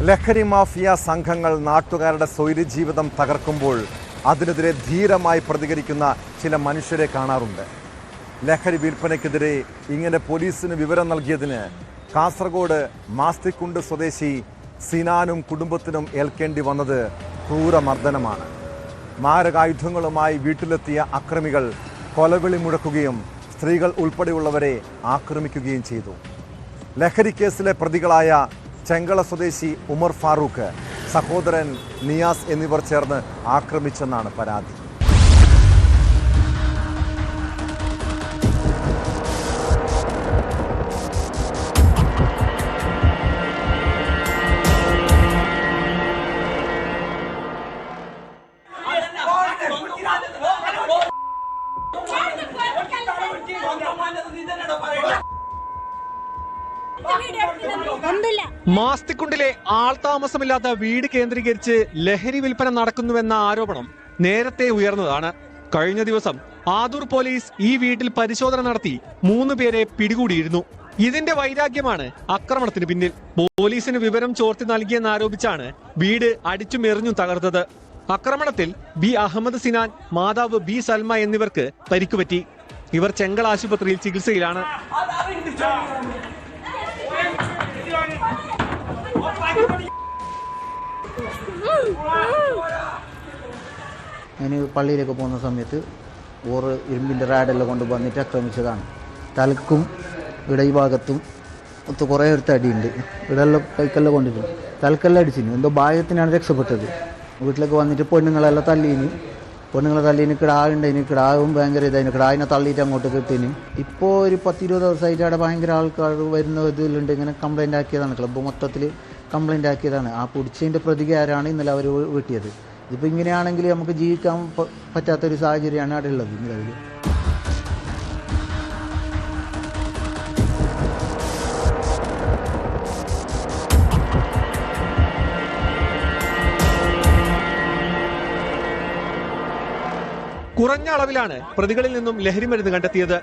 ലഹരി മാഫിയ സംഘങ്ങൾ നാട്ടുകാരുടെ സ്വൈരജീവിതം തകർക്കുമ്പോൾ അതിനെതിരെ ധീരമായി പ്രതികരിക്കുന്ന ചില മനുഷ്യരെ കാണാറുണ്ട്. ലഹരി വിൽപ്പനയ്ക്കെതിരെ ഇങ്ങനെ പോലീസിന് വിവരം നൽകിയതിന് കാസർഗോഡ് മാസ്തിക്കുണ്ട് സ്വദേശി സിനാനും കുടുംബത്തിനും ഏൽക്കേണ്ടി വന്നത് ക്രൂരമർദ്ദനമാണ്. മാരകായുധങ്ങളുമായി വീട്ടിലെത്തിയ അക്രമികൾ കൊലവിളി മുഴക്കുകയും സ്ത്രീകൾ ഉൾപ്പെടെയുള്ളവരെ ആക്രമിക്കുകയും ചെയ്തു. ലഹരി കേസിലെ പ്രതികളായ ചെങ്കള സ്വദേശി ഉമർ ഫാറൂഖ്, സഹോദരൻ നിയാസ് എന്നിവർ ചേർന്ന് ആക്രമിച്ചെന്നാണ് പരാതി. മാസ്തിക്കുണ്ടിലെ ആൾതാമസമില്ലാത്ത വീട് കേന്ദ്രീകരിച്ച് ലഹരി വിൽപ്പന നടക്കുന്നുവെന്ന ആരോപണം നേരത്തെ ഉയർന്നതാണ്. കഴിഞ്ഞ ദിവസം ആദൂർ പോലീസ് ഈ വീട്ടിൽ പരിശോധന നടത്തി 3 പേരെ പിടികൂടിയിരുന്നു. ഇതിന്റെ വൈരാഗ്യമാണ് ആക്രമണത്തിന് പിന്നിൽ. പോലീസിന് വിവരം ചോർത്തി നൽകിയെന്നാരോപിച്ചാണ് വീട് അടിച്ചുമെറിഞ്ഞു തകർത്തത്. ആക്രമണത്തിൽ ബി അഹമ്മദ് സിനാൻ, മാതാവ് ബി സൽമ എന്നിവർക്ക് പരിക്കുപറ്റി. ഇവർ ചെങ്കള ആശുപത്രിയിൽ ചികിത്സയിലാണ്. ഞാൻ പള്ളിയിലേക്ക് പോകുന്ന സമയത്ത് ഓറ് ഇരുമ്പിൻ്റെ റാഡെല്ലാം കൊണ്ട് വന്നിട്ട് ആക്രമിച്ചതാണ്. തലക്കും ഇവിടെ ഈ ഭാഗത്തും കുറേ അടുത്ത് അടിയുണ്ട്. ഇവിടെല്ലാം കൈക്കെല്ലാം കൊണ്ടിട്ടുണ്ട്. തലക്കെല്ലാം അടിച്ചിന്. എന്തോ ഭാഗ്യത്തിനാണ് രക്ഷപ്പെട്ടത്. വീട്ടിലേക്ക് വന്നിട്ട് പെണ്ണുങ്ങളെ തല്ലീന് കിടാവുണ്ടായിന്. കിടാവും ഭയങ്കര ഇതായിന്. കിടാവിനെ തള്ളിയിട്ട് അങ്ങോട്ട് കിട്ടീന്. ഇപ്പോൾ ഒരു 10-20 ദിവസമായിട്ട് അവിടെ ഭയങ്കര ആൾക്കാർ വരുന്ന ഇതിലുണ്ട്. ഇങ്ങനെ കംപ്ലൈൻ്റ് ആക്കിയതാണ്. ക്ലബ്ബ് മൊത്തത്തിൽ കംപ്ലൈൻ്റ് ആക്കിയതാണ്. ആ പിടിച്ചതിൻ്റെ പ്രതികാരമാണ് ഇന്നലെ അവർ വീട്ടിയത്. ഇതിപ്പോൾ ഇങ്ങനെയാണെങ്കിൽ നമുക്ക് ജീവിക്കാൻ പറ്റാത്തൊരു സാഹചര്യമാണ് അവിടെ ഉള്ളത് നിലവിൽ. കുറഞ്ഞ അളവിലാണ് പ്രതികളിൽ നിന്നും ലഹരി മരുന്ന് കണ്ടെത്തിയത്.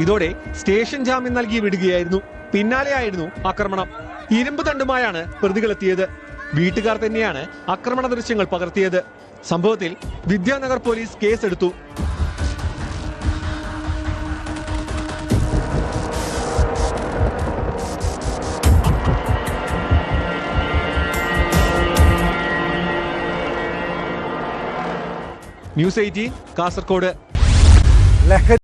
ഇതോടെ സ്റ്റേഷൻ ജാമ്യം നൽകി വിടുകയായിരുന്നു. പിന്നാലെയായിരുന്നു ആക്രമണം. ഇരുമ്പ് തണ്ടുമായാണ് പ്രതികളെത്തിയത്. വീട്ടുകാർ തന്നെയാണ് ആക്രമണ ദൃശ്യങ്ങൾ പകർത്തിയത്. സംഭവത്തിൽ വിദ്യാനഗർ പോലീസ് കേസെടുത്തു. ന്യൂസ് 18 കാസർഗോഡ്.